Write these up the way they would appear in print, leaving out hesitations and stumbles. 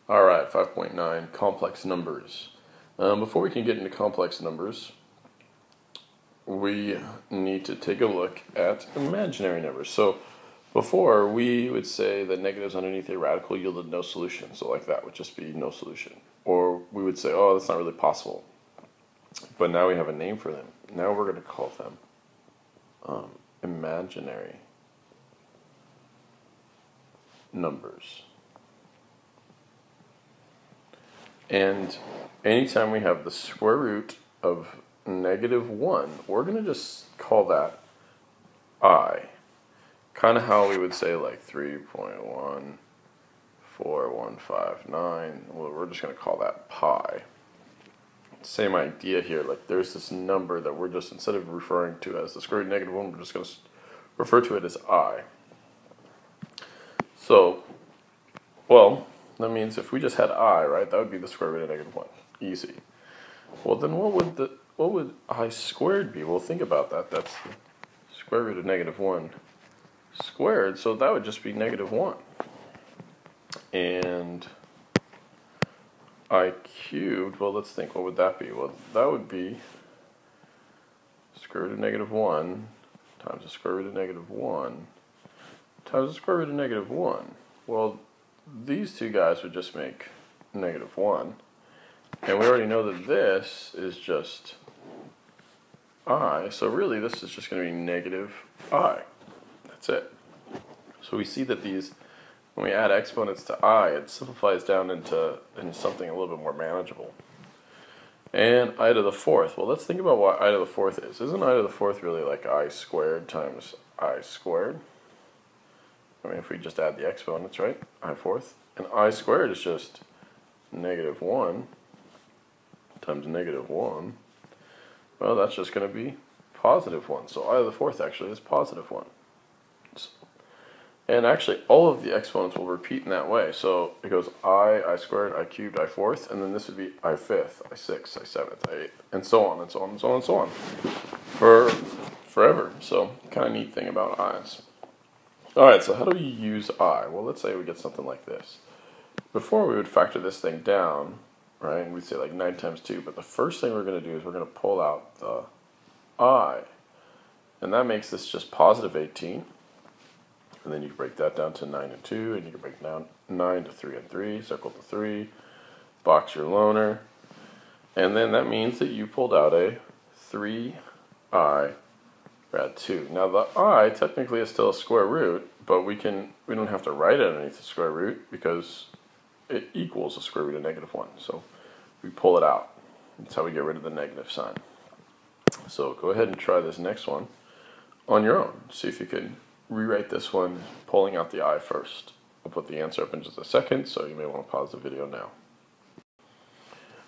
Alright, 5.9, complex numbers. Before we can get into complex numbers, we need to take a look at imaginary numbers. So before, we would say that negatives underneath a radical yielded no solution. So like that would just be no solution. Or we would say, oh, that's not really possible. But now we have a name for them. Now we're going to call them imaginary numbers. And anytime we have the square root of -1, we're going to just call that I. Kind of how we would say like 3.14159. Well, we're just going to call that pi. Same idea here. Like there's this number that we're just, instead of referring to as the square root of -1, we're just going to refer to it as I. So, well, that means if we just had I, right, that would be the square root of -1. Easy. Well, then what would I squared be? Well, think about that. That's the square root of -1 squared, so that would just be -1. And I cubed, well, let's think, what would that be? Well, that would be square root of -1 times the square root of -1 times the square root of -1. Well, these two guys would just make -1. And we already know that this is just I. So really, this is just going to be -I. That's it. So we see that these, when we add exponents to I, it simplifies down into something a little bit more manageable. And I to the fourth. Well, let's think about what I to the fourth is. Isn't I to the fourth really like I squared times I squared? I mean, if we just add the exponents, right? I fourth. And I squared is just -1 times -1. Well, that's just going to be +1. So I to the fourth actually is +1. And actually, all of the exponents will repeat in that way. So it goes I squared, I cubed, I fourth, and then this would be I fifth, I sixth, I seventh, I eighth, and so on, and so on, and so on, and so on. For forever. So, kind of neat thing about i's. Alright, so how do we use I? Well, let's say we get something like this. Before we would factor this thing down, right, and we'd say like 9 times 2, but the first thing we're going to do is we're going to pull out the I. And that makes this just +18. And then you can break that down to 9 and 2, and you can break down 9 to 3 and 3, circle to 3, box your loner. And then that means that you pulled out a 3i rad 2. Now the I technically is still a square root, but we don't have to write it underneath the square root because it equals the square root of -1. So we pull it out. That's how we get rid of the negative sign. So go ahead and try this next one on your own. See if you can rewrite this one, pulling out the I first. I'll put the answer up in just a second, so you may want to pause the video now.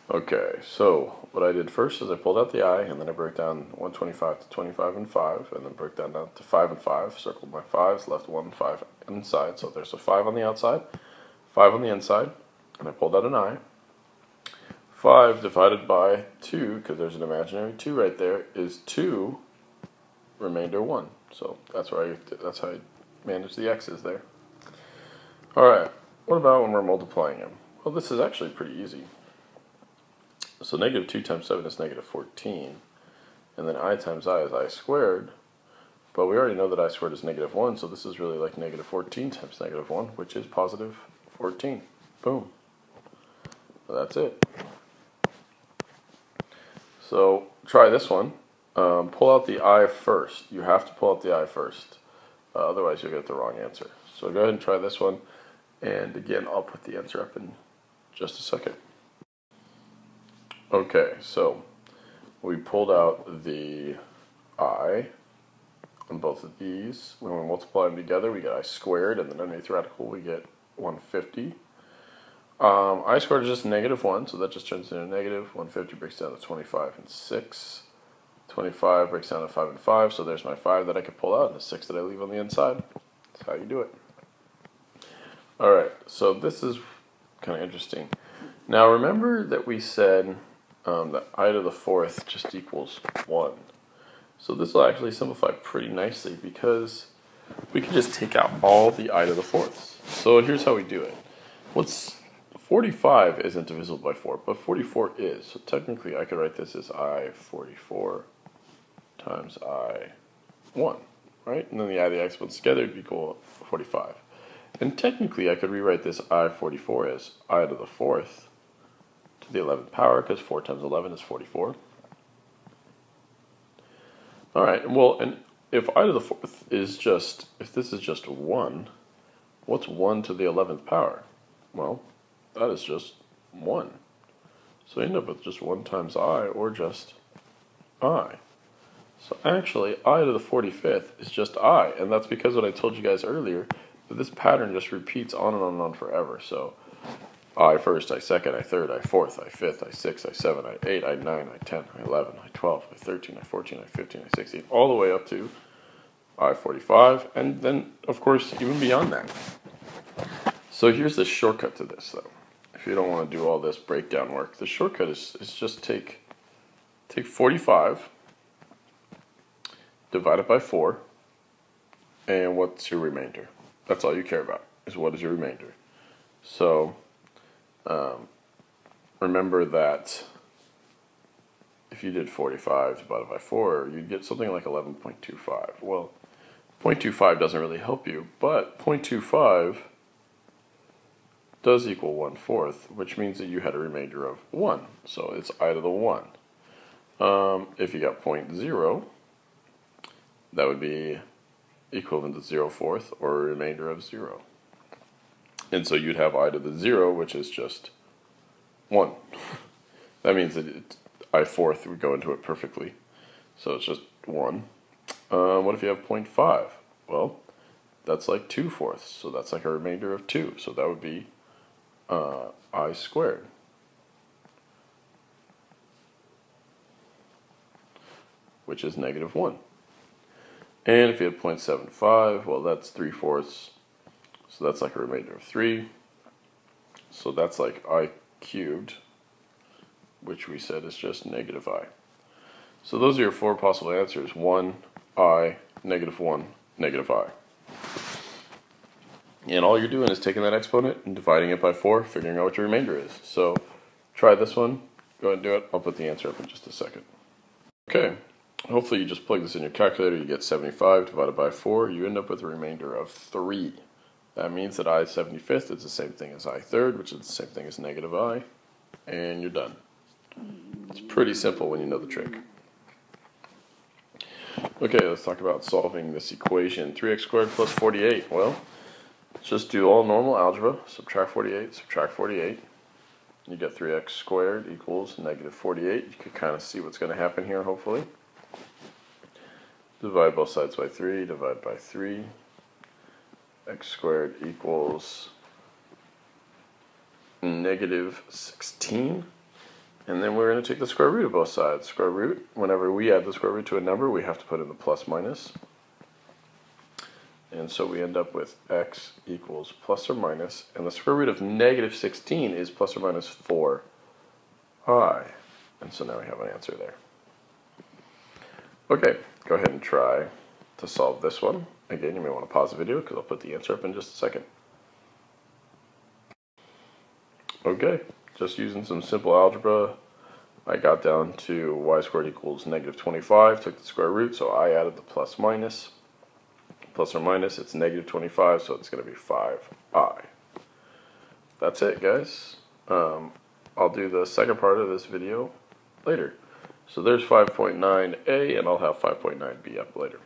Okay, so what I did first is I pulled out the I, and then I broke down 125 to 25 and 5, and then broke down to 5 and 5, circled my 5s, left 1 and 5 inside, so there's a 5 on the outside, 5 on the inside, and I pulled out an I. 5 divided by 2, because there's an imaginary 2 right there, is 2 remainder 1. So that's how I manage the x's there. Alright, what about when we're multiplying them? Well, this is actually pretty easy. So -2 times 7 is -14, and then I times I is I squared, but we already know that I squared is -1, so this is really like -14 times -1, which is +14. Boom. So that's it. So try this one. Pull out the I first. You have to pull out the I first. Otherwise, you'll get the wrong answer. So go ahead and try this one. And again, I'll put the answer up in just a second. Okay, so we pulled out the I on both of these. When we multiply them together, we get I squared, and then underneath radical, we get 150. I squared is just -1, so that just turns into negative. 150 breaks down to 25 and 6. 25 breaks down to 5 and 5, so there's my 5 that I could pull out, and the 6 that I leave on the inside. That's how you do it. Alright, so this is kind of interesting. Now remember that we said that I to the fourth just equals 1. So this will actually simplify pretty nicely because we can just take out all the I to the fourths. So here's how we do it. Let's 45 isn't divisible by 4, but 44 is. So technically I could write this as I44 times I1, right? And then you add the exponents together, it'd equal 45. And technically I could rewrite this I44 as I to the 4th to the 11th power, because 4 times 11 is 44. Alright, well, and if I to the 4th is just, if this is just 1, what's 1 to the 11th power? Well, that is just 1. So you end up with just 1 times I, or just I. So actually, I to the 45th is just I, and that's because what I told you guys earlier, that this pattern just repeats on and on and on forever. So I first, I second, I third, I fourth, I fifth, I sixth, I seven, I 8, I 9, I 10, I 11, I 12, I 13, I 14, I 15, I 16, all the way up to I 45, and then, of course, even beyond that. So here's the shortcut to this, though. If you don't want to do all this breakdown work, the shortcut is just take 45, divide it by 4, and what's your remainder? That's all you care about, is what is your remainder. So remember that if you did 45 divided by 4, you'd get something like 11.25. Well, 0.25 doesn't really help you, but 0.25 does equal 1/4, which means that you had a remainder of 1. So it's I to the 1. If you got 0.0, that would be equivalent to 0/4, or a remainder of 0. And so you'd have I to the 0, which is just 1. That means that I/4 would go into it perfectly. So it's just 1. What if you have 0.5? Well, that's like 2/4, so that's like a remainder of 2. So that would be I squared. Which is -1. And if you have 0.75, well, that's 3/4. So that's like a remainder of 3. So that's like I cubed, which we said is just -I. So those are your 4 possible answers. 1, I, -1, -I. And all you're doing is taking that exponent and dividing it by 4, figuring out what your remainder is. So try this one. Go ahead and do it. I'll put the answer up in just a second. Okay. Hopefully you just plug this in your calculator. You get 75 divided by 4. You end up with a remainder of 3. That means that I 75th is the same thing as I third, which is the same thing as -I. And you're done. It's pretty simple when you know the trick. Okay, let's talk about solving this equation. 3x squared plus 48. Well, just do all normal algebra. Subtract 48, subtract 48. You get 3x squared equals -48. You can kind of see what's going to happen here, hopefully. Divide both sides by 3, divide by 3. X squared equals -16. And then we're going to take the square root of both sides. Square root, whenever we add the square root to a number, we have to put in the plus minus. And so we end up with x equals plus or minus, and the square root of -16 is plus or minus 4i. And so now we have an answer there. Okay, go ahead and try to solve this one. Again, you may want to pause the video because I'll put the answer up in just a second. Okay, just using some simple algebra, I got down to y squared equals -25, took the square root, so I added the plus minus. Plus or minus, it's -25, so it's going to be 5i. That's it, guys. I'll do the second part of this video later. So there's 5.9a, and I'll have 5.9b up later.